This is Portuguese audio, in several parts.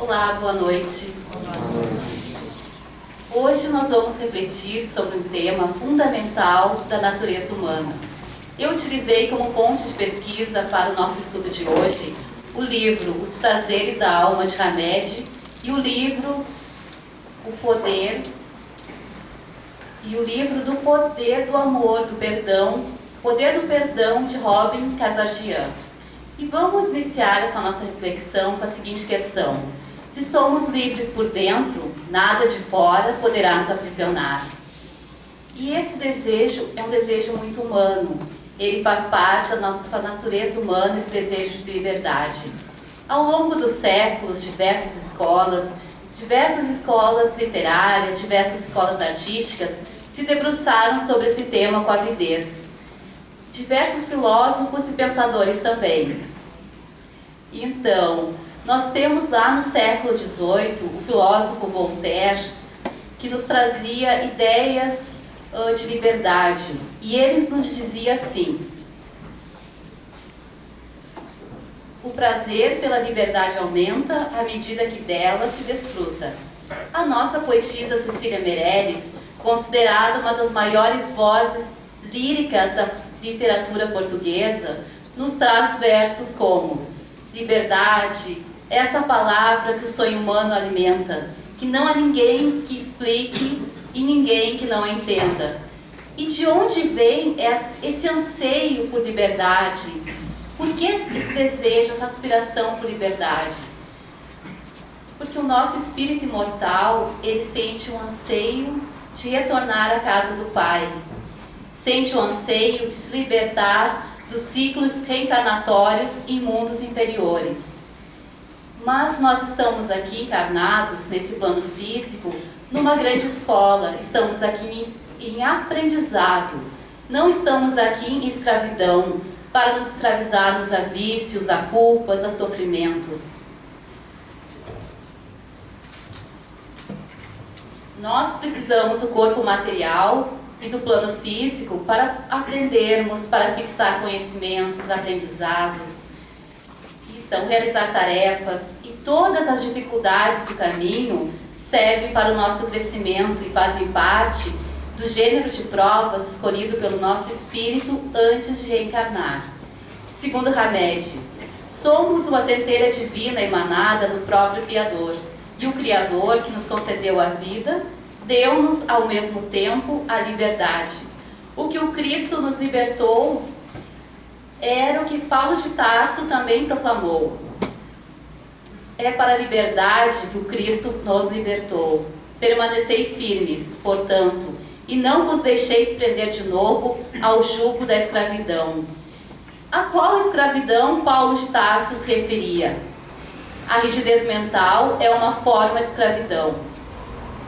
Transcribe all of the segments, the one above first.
Olá, boa noite. Hoje nós vamos refletir sobre um tema fundamental da natureza humana. Eu utilizei como fonte de pesquisa para o nosso estudo de hoje o livro Os Prazeres da Alma, de Hamed, e o livro O Poder do Poder do Amor, do Perdão, Poder do Perdão, de Robin Kazarjian. E vamos iniciar essa nossa reflexão com a seguinte questão: se somos livres por dentro, nada de fora poderá nos aprisionar. E esse desejo é um desejo muito humano. Ele faz parte da nossa natureza humana, esse desejo de liberdade. Ao longo dos séculos, diversas escolas literárias, diversas escolas artísticas se debruçaram sobre esse tema com avidez. Diversos filósofos e pensadores também. Então, nós temos lá no século XVIII o filósofo Voltaire, que nos trazia ideias de liberdade. E ele nos dizia assim: o prazer pela liberdade aumenta à medida que dela se desfruta. A nossa poetisa Cecília Meirelles, considerada uma das maiores vozes líricas da literatura portuguesa, nos traz versos como: liberdade, essa palavra que o sonho humano alimenta, que não há ninguém que explique e ninguém que não a entenda. E de onde vem esse anseio por liberdade? Por que esse desejo, essa aspiração por liberdade? Porque o nosso espírito imortal, ele sente um anseio de retornar à casa do Pai. Sente o anseio de se libertar dos ciclos reencarnatórios em mundos inferiores. Mas nós estamos aqui encarnados, nesse plano físico, numa grande escola. Estamos aqui em aprendizado. Não estamos aqui em escravidão, para nos escravizarmos a vícios, a culpas, a sofrimentos. Nós precisamos do corpo material e do plano físico para aprendermos, para fixar conhecimentos, aprendizados, então realizar tarefas, e todas as dificuldades do caminho servem para o nosso crescimento e fazem parte do gênero de provas escolhido pelo nosso espírito antes de reencarnar. Segundo Hamed, somos uma centelha divina emanada do próprio Criador, e o Criador, que nos concedeu a vida, deu-nos ao mesmo tempo a liberdade. O que o Cristo nos libertou era o que Paulo de Tarso também proclamou: é para a liberdade que o Cristo nos libertou. Permanecei firmes, portanto, e não vos deixeis prender de novo ao jugo da escravidão. A qual escravidão Paulo de Tarso se referia? A rigidez mental é uma forma de escravidão.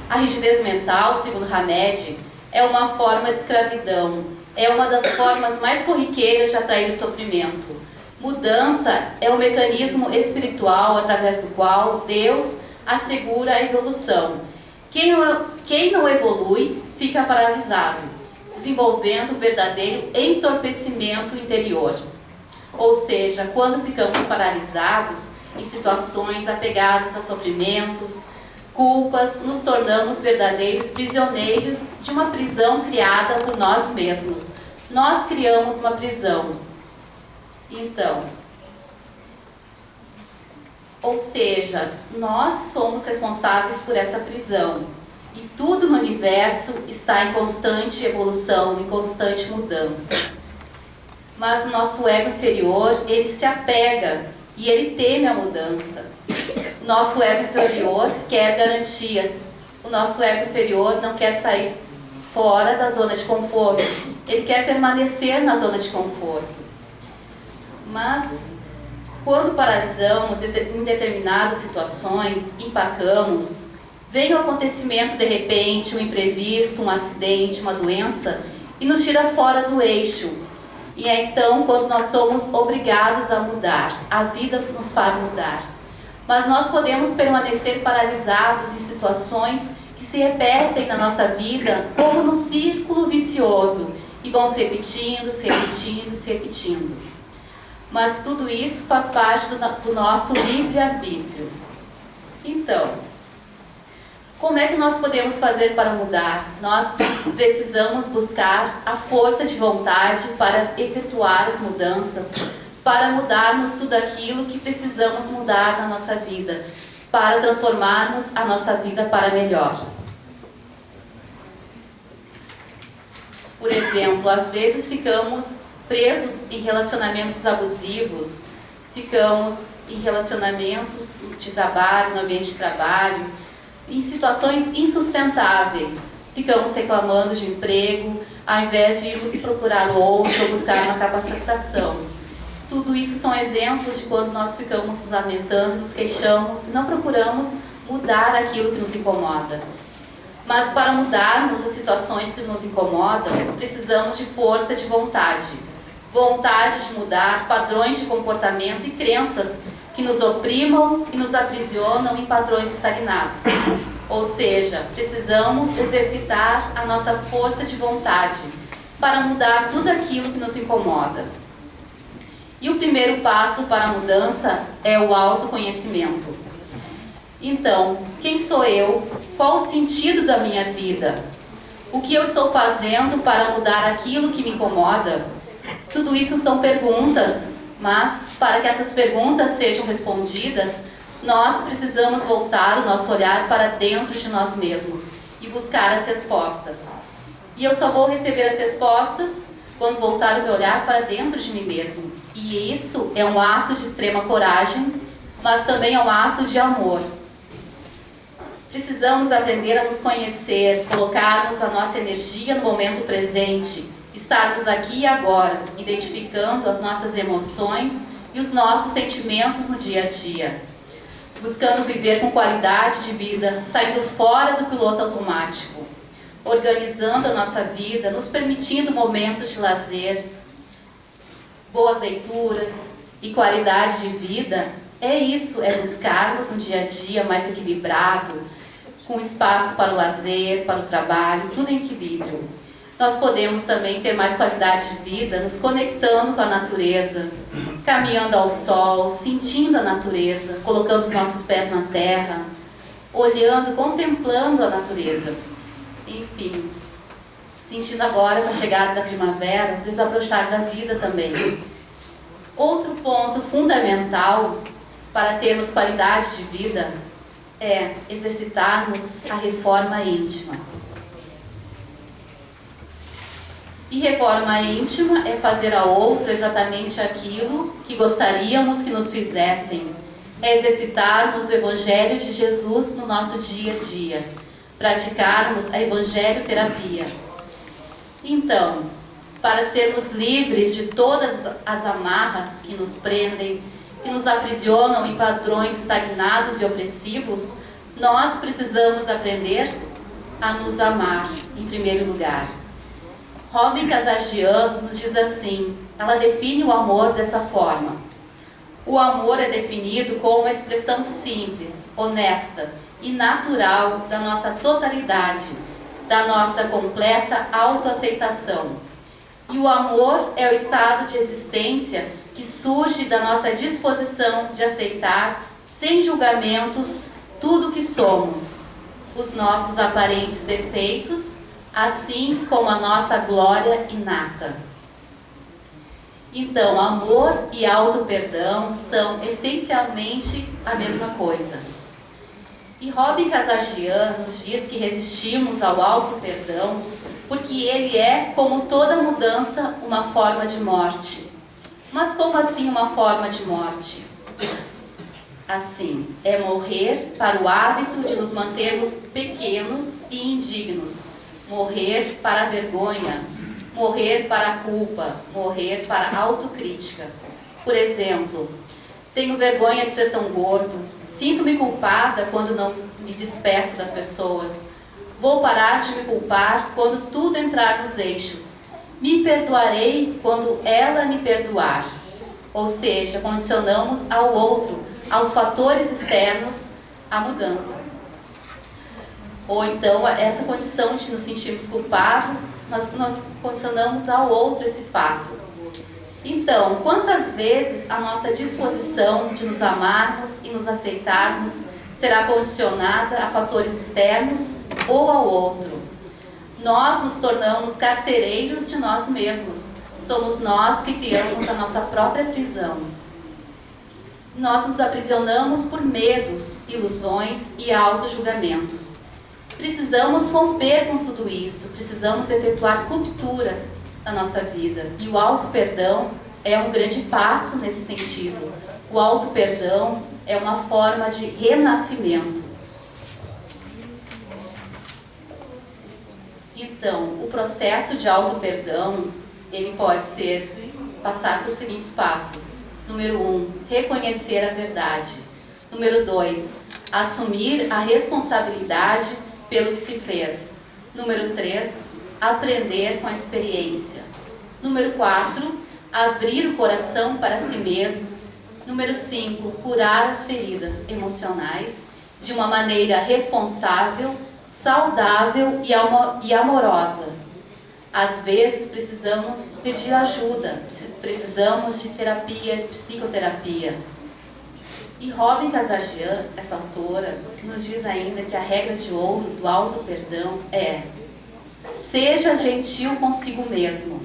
A rigidez mental, segundo Hamed, é uma forma de escravidão. É uma das formas mais corriqueiras de atrair o sofrimento. Mudança é um mecanismo espiritual através do qual Deus assegura a evolução. Quem não evolui fica paralisado, desenvolvendo verdadeiro entorpecimento interior. Ou seja, quando ficamos paralisados em situações apegadas a sofrimentos, culpas, nos tornamos verdadeiros prisioneiros de uma prisão criada por nós mesmos. Nós criamos uma prisão. Então, ou seja, nós somos responsáveis por essa prisão. E tudo no universo está em constante evolução, em constante mudança. Mas o nosso ego inferior, ele se apega e ele teme a mudança. O nosso ego inferior quer garantias. O nosso ego inferior não quer sair fora da zona de conforto. Ele quer permanecer na zona de conforto. Mas, quando paralisamos em determinadas situações, empacamos, vem o acontecimento de repente, um imprevisto, um acidente, uma doença, e nos tira fora do eixo. E é então quando nós somos obrigados a mudar. A vida nos faz mudar. Mas nós podemos permanecer paralisados em situações que se repetem na nossa vida como num círculo vicioso e vão se repetindo, se repetindo, se repetindo. Mas tudo isso faz parte do nosso livre-arbítrio. Então, como é que nós podemos fazer para mudar? Nós precisamos buscar a força de vontade para efetuar as mudanças, para mudarmos tudo aquilo que precisamos mudar na nossa vida, para transformarmos a nossa vida para melhor. Por exemplo, às vezes ficamos presos em relacionamentos abusivos, ficamos em relacionamentos de trabalho, no ambiente de trabalho, em situações insustentáveis. Ficamos reclamando de emprego, ao invés de irmos procurar outro ou buscar uma capacitação. Tudo isso são exemplos de quando nós ficamos nos lamentando, nos queixamos, não procuramos mudar aquilo que nos incomoda. Mas para mudarmos as situações que nos incomodam, precisamos de força de vontade. Vontade de mudar padrões de comportamento e crenças que nos oprimam e nos aprisionam em padrões estagnados. Ou seja, precisamos exercitar a nossa força de vontade para mudar tudo aquilo que nos incomoda. E o primeiro passo para a mudança é o autoconhecimento. Então, quem sou eu? Qual o sentido da minha vida? O que eu estou fazendo para mudar aquilo que me incomoda? Tudo isso são perguntas, mas para que essas perguntas sejam respondidas, nós precisamos voltar o nosso olhar para dentro de nós mesmos e buscar as respostas. E eu só vou receber as respostas quando voltar o meu olhar para dentro de mim mesmo. E isso é um ato de extrema coragem, mas também é um ato de amor. Precisamos aprender a nos conhecer, colocarmos a nossa energia no momento presente, estarmos aqui e agora, identificando as nossas emoções e os nossos sentimentos no dia a dia, buscando viver com qualidade de vida, saindo fora do piloto automático, organizando a nossa vida, nos permitindo momentos de lazer, boas leituras e qualidade de vida. É isso, é buscarmos um dia a dia mais equilibrado, com espaço para o lazer, para o trabalho, tudo em equilíbrio. Nós podemos também ter mais qualidade de vida nos conectando com a natureza, caminhando ao sol, sentindo a natureza, colocando os nossos pés na terra, olhando, contemplando a natureza. Enfim, sentindo agora com a chegada da primavera, o desabrochar da vida também. Outro ponto fundamental para termos qualidade de vida é exercitarmos a reforma íntima. E reforma íntima é fazer ao outro exatamente aquilo que gostaríamos que nos fizessem. É exercitarmos o Evangelho de Jesus no nosso dia a dia. Praticarmos a evangelho-terapia. Então, para sermos livres de todas as amarras que nos prendem, que nos aprisionam em padrões estagnados e opressivos, nós precisamos aprender a nos amar, em primeiro lugar. Robin Kazarjian nos diz assim, ela define o amor dessa forma. O amor é definido como uma expressão simples, honesta e natural da nossa totalidade, da nossa completa autoaceitação. E o amor é o estado de existência que surge da nossa disposição de aceitar, sem julgamentos, tudo o que somos, os nossos aparentes defeitos, assim como a nossa glória inata. Então, amor e auto-perdão são essencialmente a mesma coisa. E Robin Kazarjian nos diz que resistimos ao auto-perdão porque ele é, como toda mudança, uma forma de morte. Mas como assim uma forma de morte? Assim, é morrer para o hábito de nos mantermos pequenos e indignos, morrer para a vergonha, morrer para a culpa, morrer para a autocrítica. Por exemplo, tenho vergonha de ser tão gordo, sinto-me culpada quando não me despeço das pessoas, vou parar de me culpar quando tudo entrar nos eixos. Me perdoarei quando ela me perdoar. Ou seja, condicionamos ao outro, aos fatores externos, a mudança. Ou então, essa condição de nos sentirmos culpados, nós condicionamos ao outro esse fato. Então, quantas vezes a nossa disposição de nos amarmos e nos aceitarmos será condicionada a fatores externos ou ao outro. Nós nos tornamos carcereiros de nós mesmos. Somos nós que criamos a nossa própria prisão. Nós nos aprisionamos por medos, ilusões e auto-julgamentos. Precisamos romper com tudo isso, precisamos efetuar rupturas na nossa vida. E o auto-perdão é um grande passo nesse sentido. O auto-perdão é uma forma de renascimento. Então, o processo de auto-perdão, ele pode passar por seguintes passos. Número 1, reconhecer a verdade. Número 2, assumir a responsabilidade pelo que se fez. Número 3, aprender com a experiência. Número 4, abrir o coração para si mesmo. Número 5, curar as feridas emocionais de uma maneira responsável, saudável e amorosa. Às vezes precisamos pedir ajuda, precisamos de terapia, de psicoterapia. E Robin Casarjian, essa autora, nos diz ainda que a regra de ouro do auto-perdão é: seja gentil consigo mesmo.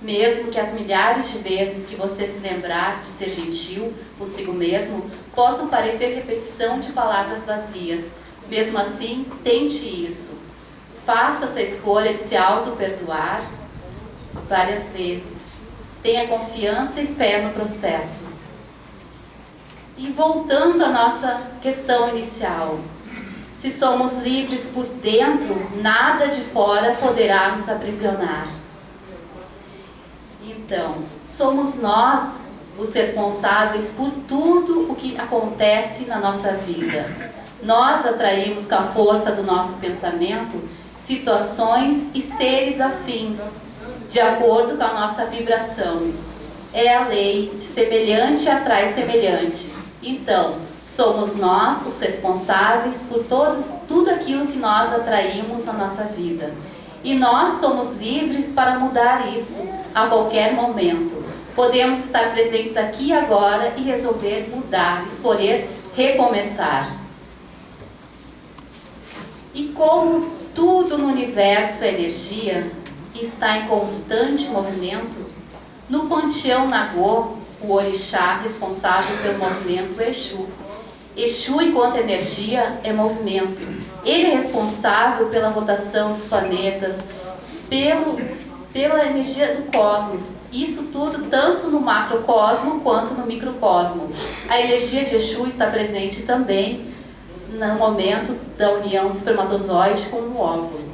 Mesmo que as milhares de vezes que você se lembrar de ser gentil consigo mesmo possam parecer repetição de palavras vazias, mesmo assim, tente isso. Faça essa escolha de se auto-perdoar várias vezes. Tenha confiança e fé no processo. E voltando à nossa questão inicial, se somos livres por dentro, nada de fora poderá nos aprisionar. Então, somos nós os responsáveis por tudo o que acontece na nossa vida. Nós atraímos com a força do nosso pensamento situações e seres afins, de acordo com a nossa vibração. É a lei de semelhante atrai semelhante. Então, somos nós os responsáveis por tudo aquilo que nós atraímos na nossa vida. E nós somos livres para mudar isso a qualquer momento. Podemos estar presentes aqui e agora e resolver mudar, escolher recomeçar. E como tudo no universo é energia e está em constante movimento, no panteão Nagô, o orixá responsável pelo movimento é Exu. Exu, enquanto energia, é movimento. Ele é responsável pela rotação dos planetas, pela energia do cosmos. Isso tudo tanto no macrocosmo quanto no microcosmo. A energia de Exu está presente também no momento da união do espermatozoide com o óvulo.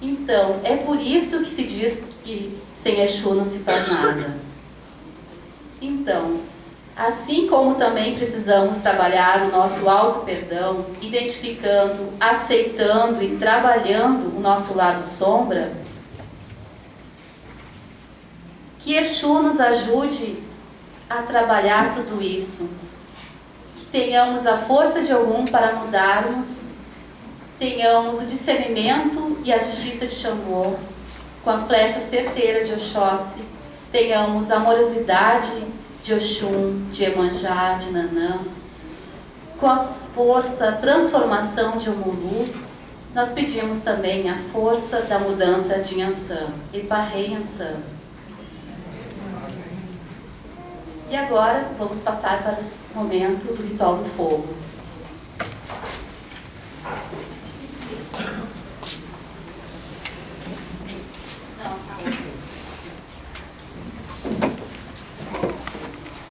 Então, é por isso que se diz que sem Exu não se faz nada. Então, assim como também precisamos trabalhar o nosso auto-perdão, identificando, aceitando e trabalhando o nosso lado sombra, que Exu nos ajude a trabalhar tudo isso. Tenhamos a força de Ogum para mudarmos, tenhamos o discernimento e a justiça de Xangô, com a flecha certeira de Oxóssi, tenhamos a amorosidade de Oxum, de Iemanjá, de Nanã, com a força, a transformação de Omulu, nós pedimos também a força da mudança de Yansan, Eparrei Yansan. E agora vamos passar para o momento do ritual do fogo.